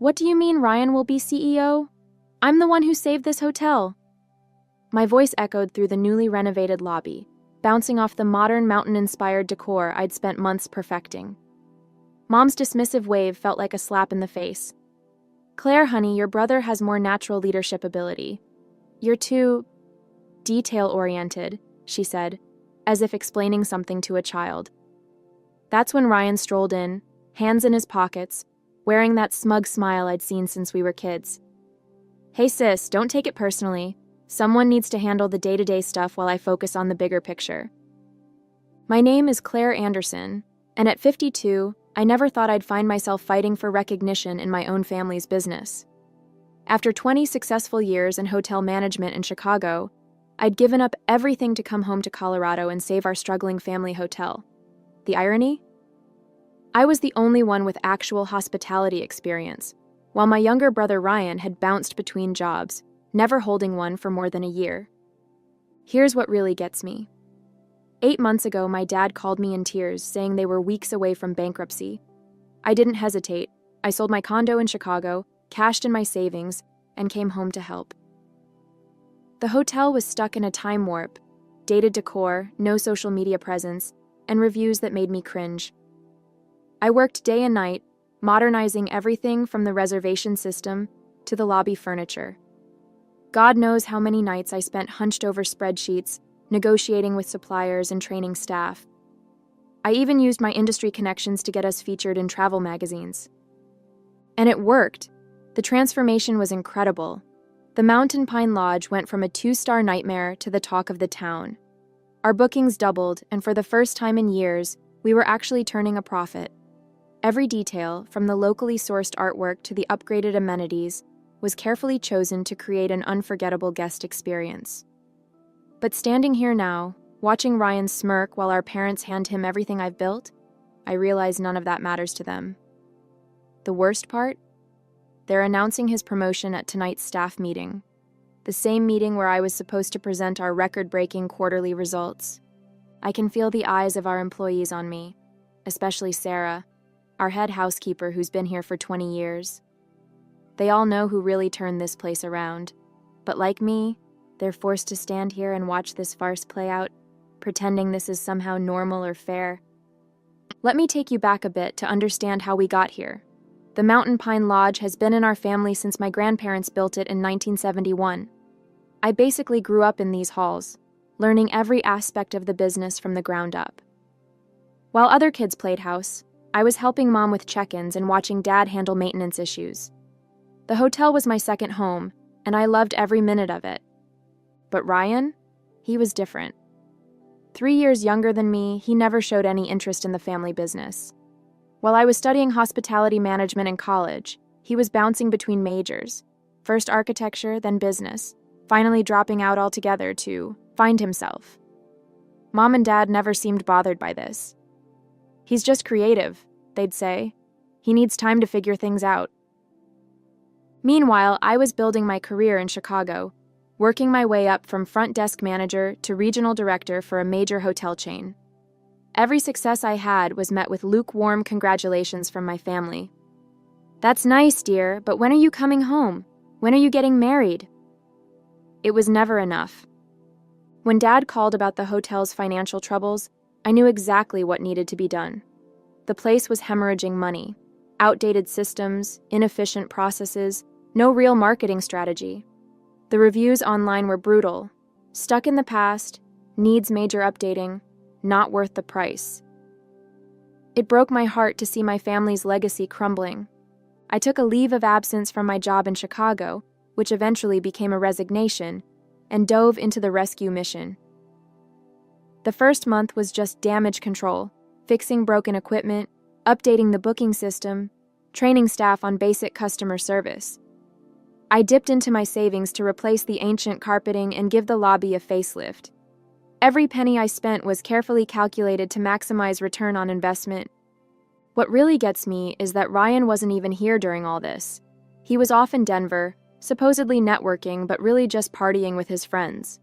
What do you mean Ryan will be CEO? I'm the one who saved this hotel. My voice echoed through the newly renovated lobby, bouncing off the modern mountain-inspired decor I'd spent months perfecting. Mom's dismissive wave felt like a slap in the face. Claire, honey, your brother has more natural leadership ability. You're too detail-oriented, she said, as if explaining something to a child. That's when Ryan strolled in, hands in his pockets, wearing that smug smile I'd seen since we were kids. Hey sis, don't take it personally. Someone needs to handle the day-to-day stuff while I focus on the bigger picture. My name is Claire Anderson, and at 52, I never thought I'd find myself fighting for recognition in my own family's business. After 20 successful years in hotel management in Chicago, I'd given up everything to come home to Colorado and save our struggling family hotel. The irony? I was the only one with actual hospitality experience, while my younger brother Ryan had bounced between jobs, never holding one for more than a year. Here's what really gets me. 8 months ago, my dad called me in tears, saying they were weeks away from bankruptcy. I didn't hesitate. I sold my condo in Chicago, cashed in my savings, and came home to help. The hotel was stuck in a time warp, dated decor, no social media presence, and reviews that made me cringe. I worked day and night, modernizing everything from the reservation system to the lobby furniture. God knows how many nights I spent hunched over spreadsheets, negotiating with suppliers and training staff. I even used my industry connections to get us featured in travel magazines. And it worked. The transformation was incredible. The Mountain Pine Lodge went from a 2-star nightmare to the talk of the town. Our bookings doubled, and for the first time in years, we were actually turning a profit. Every detail, from the locally sourced artwork to the upgraded amenities, was carefully chosen to create an unforgettable guest experience. But standing here now, watching Ryan smirk while our parents hand him everything I've built, I realize none of that matters to them. The worst part? They're announcing his promotion at tonight's staff meeting, the same meeting where I was supposed to present our record-breaking quarterly results. I can feel the eyes of our employees on me, especially Sarah, our head housekeeper who's been here for 20 years. They all know who really turned this place around, but like me, they're forced to stand here and watch this farce play out, pretending this is somehow normal or fair. Let me take you back a bit to understand how we got here. The Mountain Pine Lodge has been in our family since my grandparents built it in 1971. I basically grew up in these halls, learning every aspect of the business from the ground up. While other kids played house, I was helping Mom with check-ins and watching Dad handle maintenance issues. The hotel was my second home, and I loved every minute of it. But Ryan? He was different. 3 years younger than me, he never showed any interest in the family business. While I was studying hospitality management in college, he was bouncing between majors, first architecture, then business, finally dropping out altogether to find himself. Mom and Dad never seemed bothered by this. He's just creative, they'd say. He needs time to figure things out. Meanwhile, I was building my career in Chicago, working my way up from front desk manager to regional director for a major hotel chain. Every success I had was met with lukewarm congratulations from my family. That's nice, dear, but when are you coming home? When are you getting married? It was never enough. When Dad called about the hotel's financial troubles, I knew exactly what needed to be done. The place was hemorrhaging money, outdated systems, inefficient processes, no real marketing strategy. The reviews online were brutal. Stuck in the past, needs major updating, not worth the price. It broke my heart to see my family's legacy crumbling. I took a leave of absence from my job in Chicago, which eventually became a resignation, and dove into the rescue mission. The first month was just damage control, fixing broken equipment, updating the booking system, training staff on basic customer service. I dipped into my savings to replace the ancient carpeting and give the lobby a facelift. Every penny I spent was carefully calculated to maximize return on investment. What really gets me is that Ryan wasn't even here during all this. He was off in Denver, supposedly networking, but really just partying with his friends.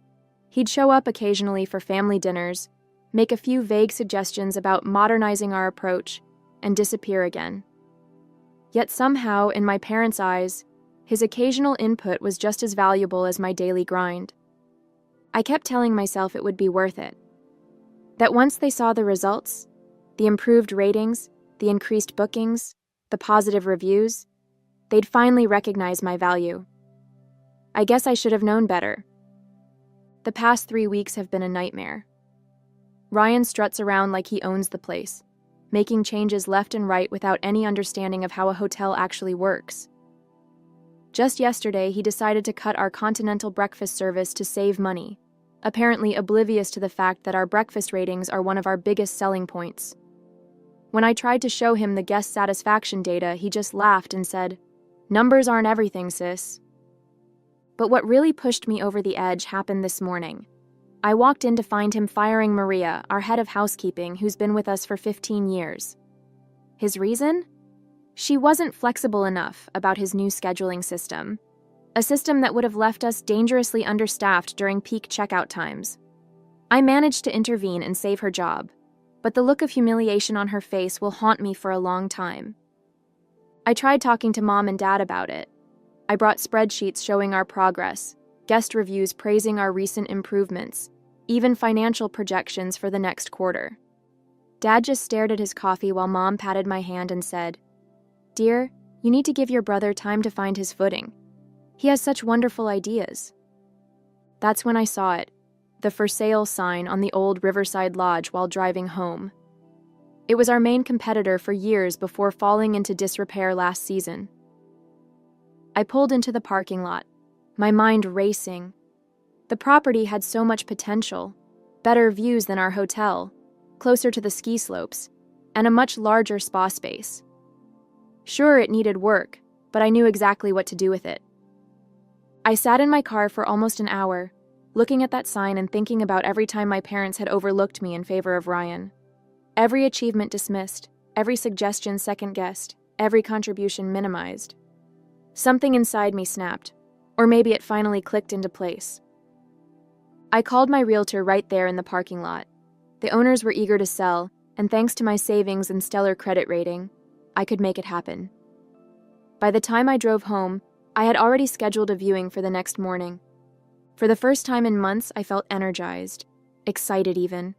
He'd show up occasionally for family dinners, make a few vague suggestions about modernizing our approach, and disappear again. Yet somehow, in my parents' eyes, his occasional input was just as valuable as my daily grind. I kept telling myself it would be worth it. That once they saw the results, the improved ratings, the increased bookings, the positive reviews, they'd finally recognize my value. I guess I should have known better. The past 3 weeks have been a nightmare. Ryan struts around like he owns the place, making changes left and right without any understanding of how a hotel actually works. Just yesterday, he decided to cut our continental breakfast service to save money, apparently oblivious to the fact that our breakfast ratings are one of our biggest selling points. When I tried to show him the guest satisfaction data, he just laughed and said, "Numbers aren't everything, sis." But what really pushed me over the edge happened this morning. I walked in to find him firing Maria, our head of housekeeping, who's been with us for 15 years. His reason? She wasn't flexible enough about his new scheduling system, a system that would have left us dangerously understaffed during peak checkout times. I managed to intervene and save her job, but the look of humiliation on her face will haunt me for a long time. I tried talking to Mom and Dad about it. I brought spreadsheets showing our progress, guest reviews praising our recent improvements, even financial projections for the next quarter. Dad just stared at his coffee while Mom patted my hand and said, "Dear, you need to give your brother time to find his footing. He has such wonderful ideas." That's when I saw it, the for sale sign on the old Riverside Lodge while driving home. It was our main competitor for years before falling into disrepair last season. I pulled into the parking lot, my mind racing. The property had so much potential, better views than our hotel, closer to the ski slopes, and a much larger spa space. Sure, it needed work, but I knew exactly what to do with it. I sat in my car for almost an hour, looking at that sign and thinking about every time my parents had overlooked me in favor of Ryan. Every achievement dismissed, every suggestion second-guessed, every contribution minimized. Something inside me snapped, or maybe it finally clicked into place. I called my realtor right there in the parking lot. The owners were eager to sell, and thanks to my savings and stellar credit rating, I could make it happen. By the time I drove home, I had already scheduled a viewing for the next morning. For the first time in months, I felt energized, excited even.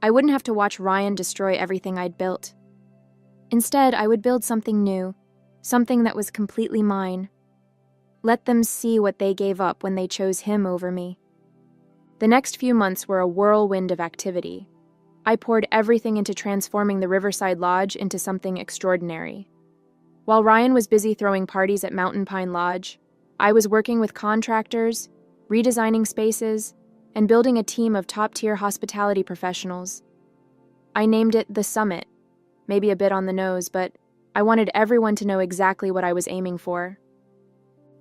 I wouldn't have to watch Ryan destroy everything I'd built. Instead, I would build something new, something that was completely mine. Let them see what they gave up when they chose him over me. The next few months were a whirlwind of activity. I poured everything into transforming the Riverside Lodge into something extraordinary. While Ryan was busy throwing parties at Mountain Pine Lodge, I was working with contractors, redesigning spaces, and building a team of top-tier hospitality professionals. I named it The Summit, maybe a bit on the nose, but I wanted everyone to know exactly what I was aiming for.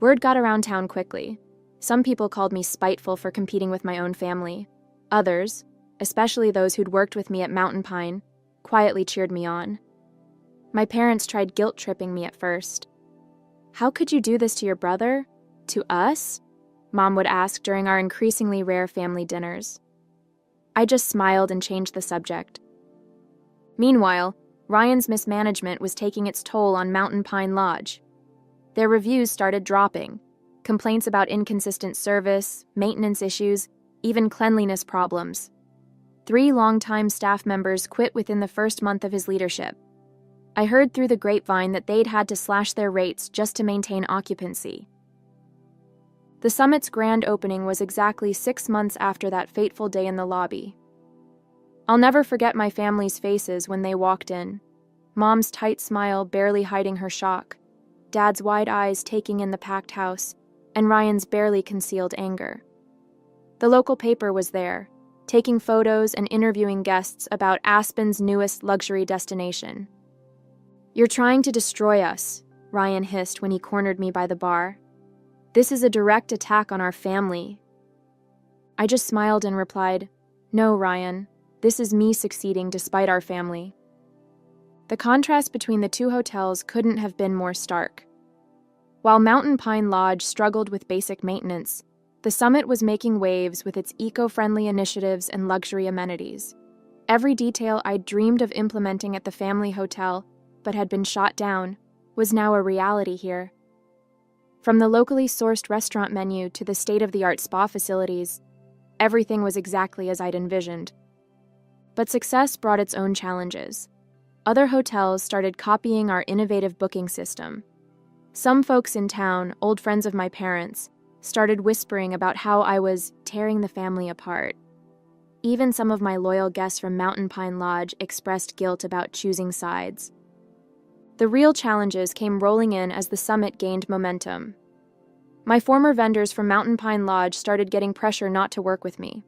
Word got around town quickly. Some people called me spiteful for competing with my own family. Others, especially those who'd worked with me at Mountain Pine, quietly cheered me on. My parents tried guilt-tripping me at first. "How could you do this to your brother? To us?" Mom would ask during our increasingly rare family dinners. I just smiled and changed the subject. Meanwhile, Ryan's mismanagement was taking its toll on Mountain Pine Lodge. Their reviews started dropping. Complaints about inconsistent service, maintenance issues, even cleanliness problems. 3 longtime staff members quit within the first month of his leadership. I heard through the grapevine that they'd had to slash their rates just to maintain occupancy. The Summit's grand opening was exactly 6 months after that fateful day in the lobby. I'll never forget my family's faces when they walked in. Mom's tight smile barely hiding her shock, Dad's wide eyes taking in the packed house, and Ryan's barely concealed anger. The local paper was there, taking photos and interviewing guests about Aspen's newest luxury destination. "You're trying to destroy us," Ryan hissed when he cornered me by the bar. "This is a direct attack on our family." I just smiled and replied, "No, Ryan, this is me succeeding despite our family." The contrast between the two hotels couldn't have been more stark. While Mountain Pine Lodge struggled with basic maintenance, the Summit was making waves with its eco-friendly initiatives and luxury amenities. Every detail I'd dreamed of implementing at the family hotel, but had been shot down, was now a reality here. From the locally sourced restaurant menu to the state-of-the-art spa facilities, everything was exactly as I'd envisioned. But success brought its own challenges. Other hotels started copying our innovative booking system. Some folks in town, old friends of my parents, started whispering about how I was tearing the family apart. Even some of my loyal guests from Mountain Pine Lodge expressed guilt about choosing sides. The real challenges came rolling in as the summit gained momentum. My former vendors from Mountain Pine Lodge started getting pressure not to work with me.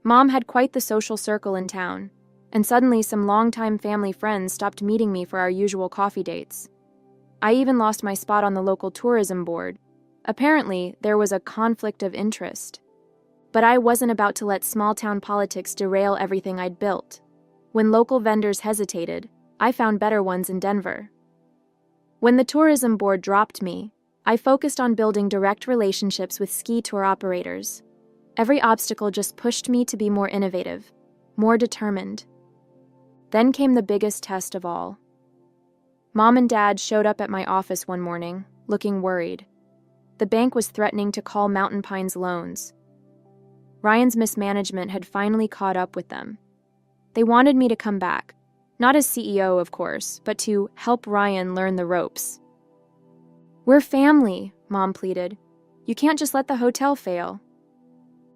Mom had quite the social circle in town, and suddenly some longtime family friends stopped meeting me for our usual coffee dates. I even lost my spot on the local tourism board. Apparently, there was a conflict of interest. But I wasn't about to let small-town politics derail everything I'd built. When local vendors hesitated, I found better ones in Denver. When the tourism board dropped me, I focused on building direct relationships with ski tour operators. Every obstacle just pushed me to be more innovative, more determined. Then came the biggest test of all. Mom and Dad showed up at my office one morning, looking worried. The bank was threatening to call Mountain Pine's loans. Ryan's mismanagement had finally caught up with them. They wanted me to come back, not as CEO, of course, but to help Ryan learn the ropes. "We're family," Mom pleaded. "You can't just let the hotel fail."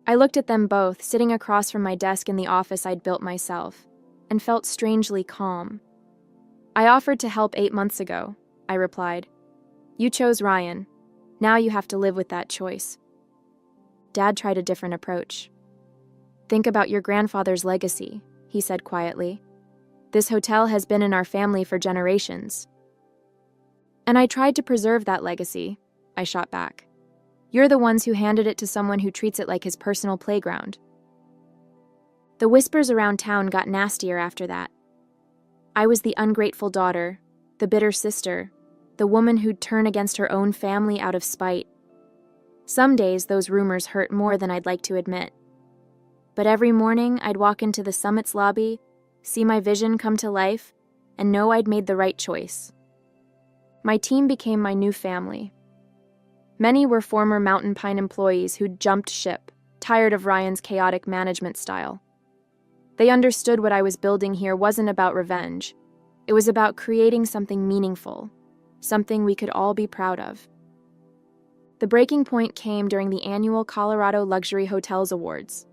I looked at them both, sitting across from my desk in the office I'd built myself, and felt strangely calm. "I offered to help 8 months ago," I replied. "You chose Ryan. Now you have to live with that choice." Dad tried a different approach. "Think about your grandfather's legacy," he said quietly. "This hotel has been in our family for generations." "And I tried to preserve that legacy," I shot back. "You're the ones who handed it to someone who treats it like his personal playground." The whispers around town got nastier after that. I was the ungrateful daughter, the bitter sister, the woman who'd turn against her own family out of spite. Some days those rumors hurt more than I'd like to admit. But every morning I'd walk into the summit's lobby, see my vision come to life, and know I'd made the right choice. My team became my new family. Many were former Mountain Pine employees who'd jumped ship, tired of Ryan's chaotic management style. They understood what I was building here wasn't about revenge. It was about creating something meaningful, something we could all be proud of. The breaking point came during the annual Colorado Luxury Hotels Awards.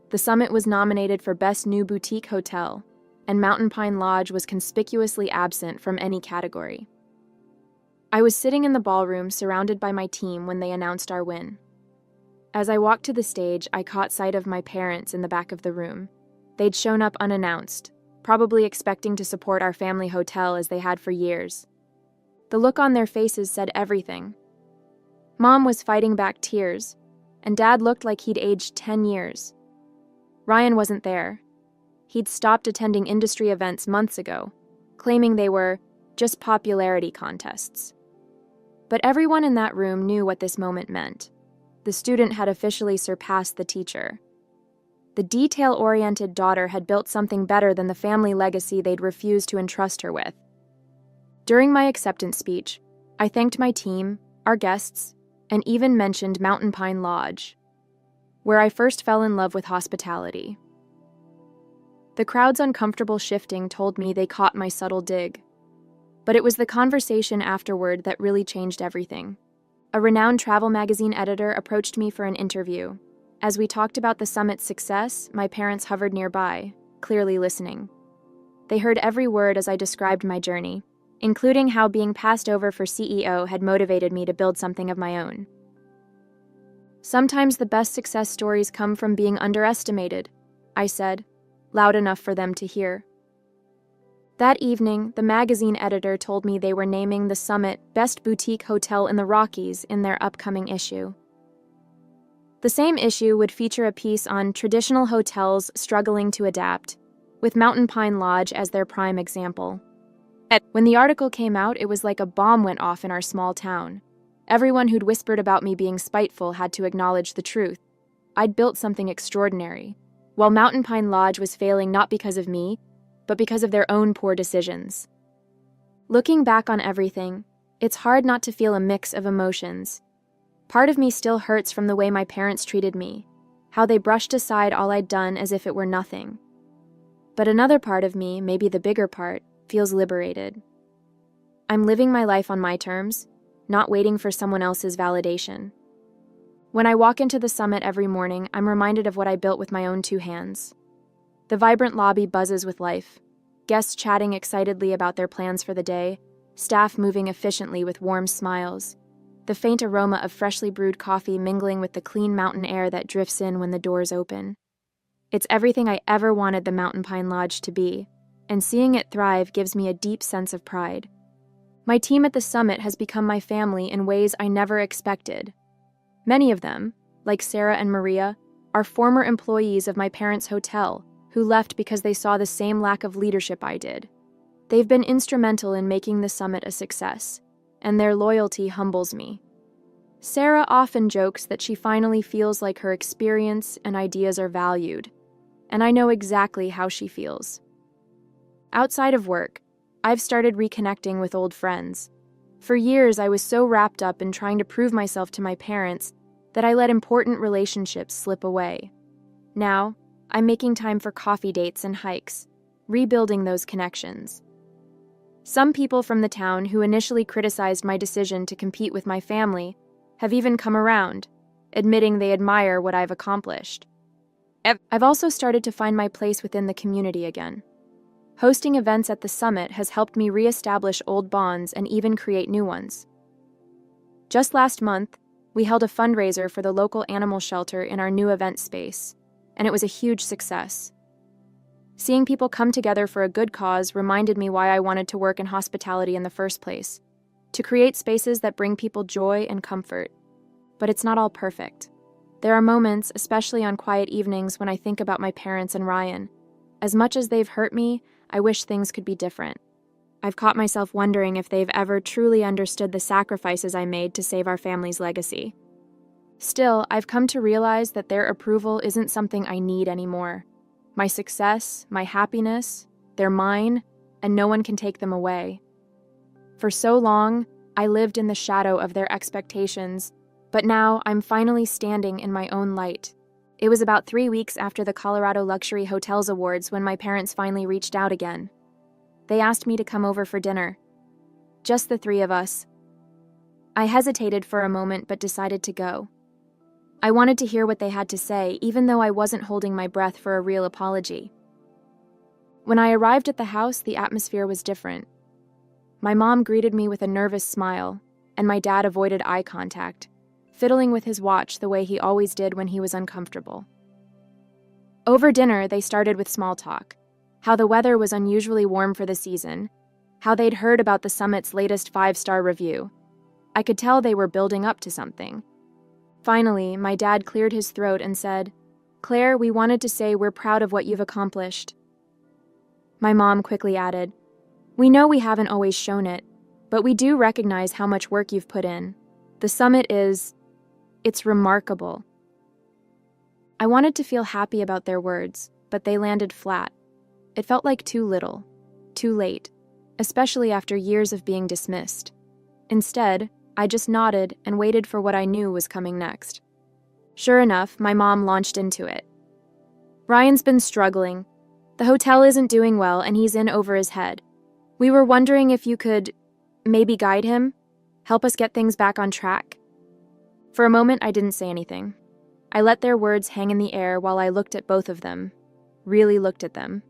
The summit was nominated for Best New Boutique Hotel, and Mountain Pine Lodge was conspicuously absent from any category. I was sitting in the ballroom surrounded by my team when they announced our win. As I walked to the stage, I caught sight of my parents in the back of the room. They'd shown up unannounced, probably expecting to support our family hotel as they had for years. The look on their faces said everything. Mom was fighting back tears, and Dad looked like he'd aged 10 years. Ryan wasn't there. He'd stopped attending industry events months ago, claiming they were just popularity contests. But everyone in that room knew what this moment meant. The student had officially surpassed the teacher. The detail-oriented daughter had built something better than the family legacy they'd refused to entrust her with. During my acceptance speech, I thanked my team, our guests, and even mentioned Mountain Pine Lodge, where I first fell in love with hospitality. The crowd's uncomfortable shifting told me they caught my subtle dig. But it was the conversation afterward that really changed everything. A renowned travel magazine editor approached me for an interview. As we talked about the summit's success, my parents hovered nearby, clearly listening. They heard every word as I described my journey, including how being passed over for CEO had motivated me to build something of my own. "Sometimes the best success stories come from being underestimated," I said, loud enough for them to hear. That evening, the magazine editor told me they were naming the summit Best Boutique Hotel in the Rockies in their upcoming issue. The same issue would feature a piece on traditional hotels struggling to adapt, with Mountain Pine Lodge as their prime example. When the article came out, it was like a bomb went off in our small town. Everyone who'd whispered about me being spiteful had to acknowledge the truth. I'd built something extraordinary, while Mountain Pine Lodge was failing not because of me, but because of their own poor decisions. Looking back on everything, it's hard not to feel a mix of emotions. Part of me still hurts from the way my parents treated me, how they brushed aside all I'd done as if it were nothing. But another part of me, maybe the bigger part, feels liberated. I'm living my life on my terms, not waiting for someone else's validation. When I walk into the summit every morning, I'm reminded of what I built with my own 2 hands. The vibrant lobby buzzes with life, guests chatting excitedly about their plans for the day, staff moving efficiently with warm smiles, the faint aroma of freshly brewed coffee mingling with the clean mountain air that drifts in when the doors open. It's everything I ever wanted the Mountain Pine Lodge to be, and seeing it thrive gives me a deep sense of pride. My team at the summit has become my family in ways I never expected. Many of them, like Sarah and Maria, are former employees of my parents' hotel who left because they saw the same lack of leadership I did. They've been instrumental in making the summit a success, and their loyalty humbles me. Sarah often jokes that she finally feels like her experience and ideas are valued, and I know exactly how she feels. Outside of work, I've started reconnecting with old friends. For years, I was so wrapped up in trying to prove myself to my parents that I let important relationships slip away. Now, I'm making time for coffee dates and hikes, rebuilding those connections. Some people from the town who initially criticized my decision to compete with my family have even come around, admitting they admire what I've accomplished. I've also started to find my place within the community again. Hosting events at the summit has helped me reestablish old bonds and even create new ones. Just last month, we held a fundraiser for the local animal shelter in our new event space, and it was a huge success. Seeing people come together for a good cause reminded me why I wanted to work in hospitality in the first place, to create spaces that bring people joy and comfort. But it's not all perfect. There are moments, especially on quiet evenings, when I think about my parents and Ryan. As much as they've hurt me, I wish things could be different. I've caught myself wondering if they've ever truly understood the sacrifices I made to save our family's legacy. Still, I've come to realize that their approval isn't something I need anymore. My success, my happiness, they're mine, and no one can take them away. For so long, I lived in the shadow of their expectations, but now I'm finally standing in my own light. It was about 3 weeks after the Colorado Luxury Hotels Awards when my parents finally reached out again. They asked me to come over for dinner. Just the 3 of us. I hesitated for a moment but decided to go. I wanted to hear what they had to say, even though I wasn't holding my breath for a real apology. When I arrived at the house, the atmosphere was different. My mom greeted me with a nervous smile, and my dad avoided eye contact, fiddling with his watch the way he always did when he was uncomfortable. Over dinner, they started with small talk, how the weather was unusually warm for the season, how they'd heard about the summit's latest 5-star review. I could tell they were building up to something. Finally, my dad cleared his throat and said, "Claire, we wanted to say we're proud of what you've accomplished." My mom quickly added, "We know we haven't always shown it, but we do recognize how much work you've put in. The summit it's remarkable." I wanted to feel happy about their words, but they landed flat. It felt like too little, too late, especially after years of being dismissed. Instead, I just nodded and waited for what I knew was coming next. Sure enough, my mom launched into it. "Ryan's been struggling. The hotel isn't doing well and he's in over his head. We were wondering if you could maybe guide him, help us get things back on track." For a moment, I didn't say anything. I let their words hang in the air while I looked at both of them, really looked at them.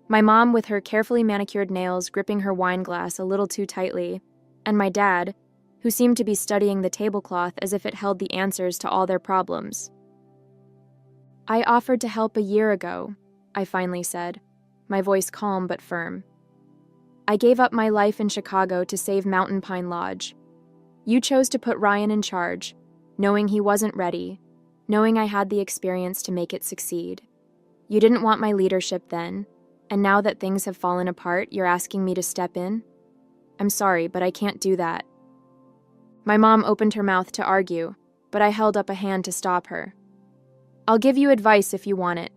My mom with her carefully manicured nails gripping her wine glass a little too tightly, and my dad, who seemed to be studying the tablecloth as if it held the answers to all their problems. "I offered to help a year ago," I finally said, my voice calm but firm. "I gave up my life in Chicago to save Mountain Pine Lodge. You chose to put Ryan in charge, knowing he wasn't ready, knowing I had the experience to make it succeed. You didn't want my leadership then, and now that things have fallen apart, you're asking me to step in? I'm sorry, but I can't do that." My mom opened her mouth to argue, but I held up a hand to stop her. "I'll give you advice if you want it.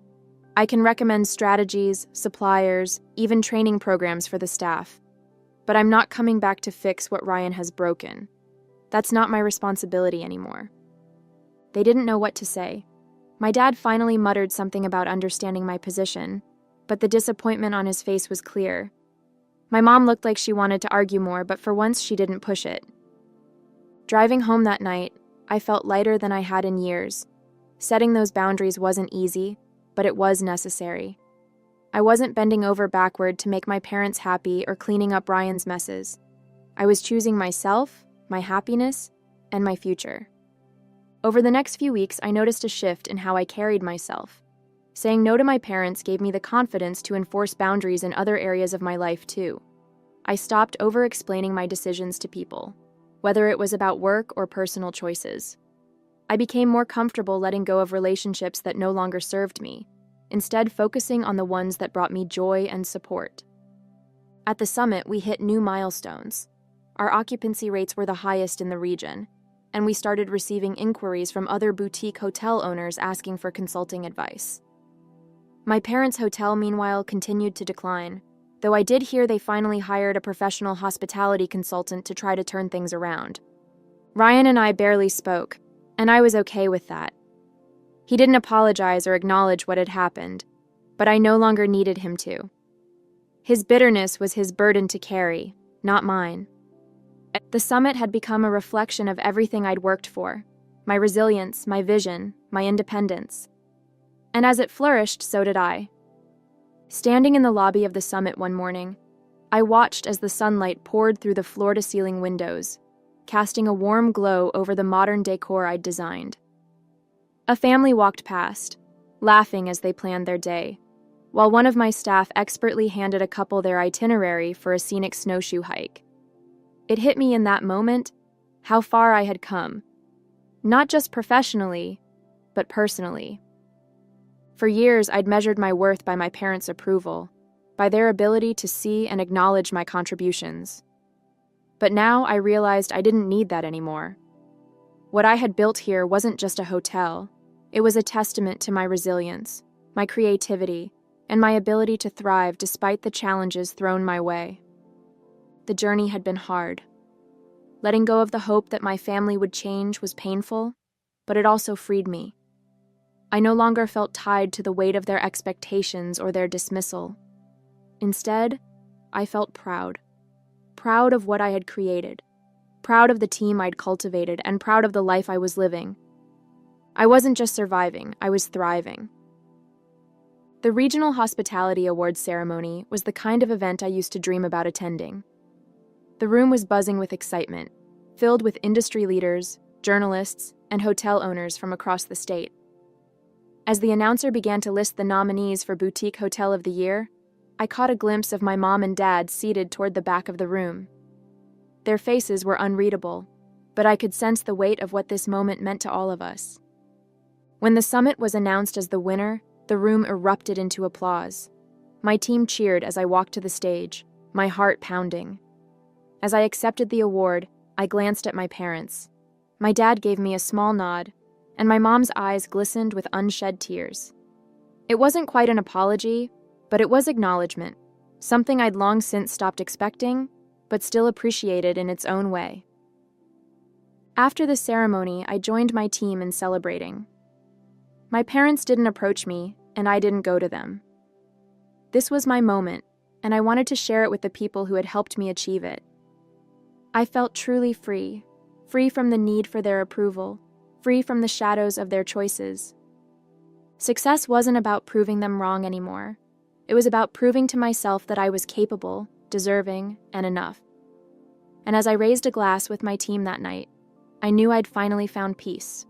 I can recommend strategies, suppliers, even training programs for the staff. But I'm not coming back to fix what Ryan has broken. That's not my responsibility anymore. They didn't know what to say. My dad finally muttered something about understanding my position, but the disappointment on his face was clear. My mom looked like she wanted to argue more, but for once she didn't push it. Driving home that night, I felt lighter than I had in years. Setting those boundaries wasn't easy, but it was necessary. I wasn't bending over backward to make my parents happy or cleaning up Ryan's messes. I was choosing myself, my happiness, and my future. Over the next few weeks, I noticed a shift in how I carried myself. Saying no to my parents gave me the confidence to enforce boundaries in other areas of my life too. I stopped over-explaining my decisions to people, whether it was about work or personal choices. I became more comfortable letting go of relationships that no longer served me, instead focusing on the ones that brought me joy and support. At the summit, we hit new milestones. Our occupancy rates were the highest in the region, and we started receiving inquiries from other boutique hotel owners asking for consulting advice. My parents' hotel, meanwhile, continued to decline, though I did hear they finally hired a professional hospitality consultant to try to turn things around. Ryan and I barely spoke, and I was okay with that. He didn't apologize or acknowledge what had happened, but I no longer needed him to. His bitterness was his burden to carry, not mine. The summit had become a reflection of everything I'd worked for, my resilience, my vision, my independence. And as it flourished, so did I. Standing in the lobby of the summit one morning, I watched as the sunlight poured through the floor-to-ceiling windows, casting a warm glow over the modern decor I'd designed. A family walked past, laughing as they planned their day, while one of my staff expertly handed a couple their itinerary for a scenic snowshoe hike. It hit me in that moment how far I had come, not just professionally, but personally. For years, I'd measured my worth by my parents' approval, by their ability to see and acknowledge my contributions. But now I realized I didn't need that anymore. What I had built here wasn't just a hotel. It was a testament to my resilience, my creativity, and my ability to thrive despite the challenges thrown my way. The journey had been hard. Letting go of the hope that my family would change was painful, but it also freed me. I no longer felt tied to the weight of their expectations or their dismissal. Instead, I felt proud. Proud of what I had created. Proud of the team I'd cultivated, and proud of the life I was living. I wasn't just surviving, I was thriving. The Regional Hospitality Awards ceremony was the kind of event I used to dream about attending. The room was buzzing with excitement, filled with industry leaders, journalists, and hotel owners from across the state. As the announcer began to list the nominees for Boutique Hotel of the Year, I caught a glimpse of my mom and dad seated toward the back of the room. Their faces were unreadable, but I could sense the weight of what this moment meant to all of us. When the summit was announced as the winner, the room erupted into applause. My team cheered as I walked to the stage, my heart pounding. As I accepted the award, I glanced at my parents. My dad gave me a small nod, and my mom's eyes glistened with unshed tears. It wasn't quite an apology, but it was acknowledgement, something I'd long since stopped expecting, but still appreciated in its own way. After the ceremony, I joined my team in celebrating. My parents didn't approach me, and I didn't go to them. This was my moment, and I wanted to share it with the people who had helped me achieve it. I felt truly free, free from the need for their approval, free from the shadows of their choices. Success wasn't about proving them wrong anymore. It was about proving to myself that I was capable, deserving, and enough. And as I raised a glass with my team that night, I knew I'd finally found peace.